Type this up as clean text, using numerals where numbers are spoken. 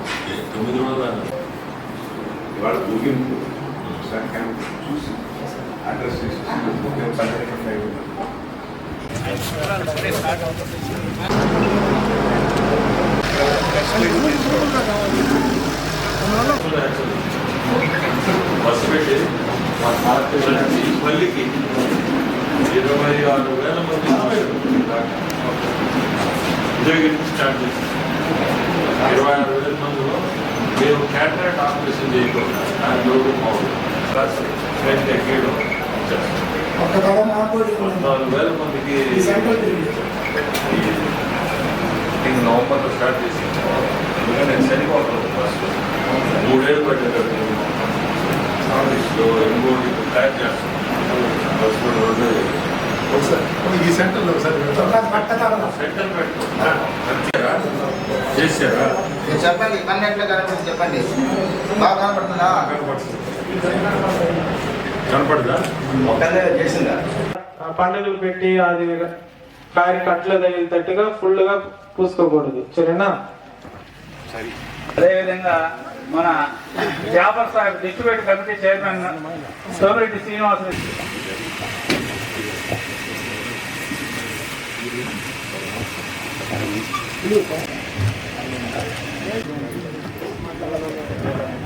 9 రోజులు ఇవాళ ముగింపు సార్ క్యాంప్ చూసి అడ్రస్ చేసి బస్సు పెట్టి పల్లికి 26,000 మంది ఉద్యోగించి స్టార్ట్ చేసి 26,000 మందిలో మేము క్యాటరాక్ట్ ఆపరేషన్ చేయకుండా దాని లోటు పోవడం స్ట్రెంత్ ఎక్కడం 14,000 మందికి నవంబర్లో స్టార్ట్ చేసి ఎందుకంటే నేను చనిపోతాను బస్సు 3 ఏళ్ళు పట్టేటట్టు ఇంకోటి తయారు చేస్తాను బస్సు 2 ఈ సెంటర్లో సార్ సెంటర్ పెట్టుకుంటారా చేశారా చెప్పండి పని ఎట్లా కనపడుతుంది చెప్పండి బాగా కనపడుతుందా కనపడదా ఒక్కనే చేసిందా పండుగలు పెట్టి అది కారి కట్ల తగిలితట్టుగా ఫుల్ గా పూసుకోకూడదు సరేనా. అదేవిధంగా మన Jafar Saheb distribute committee chairman Somireddy Srinivasareddy Thank you.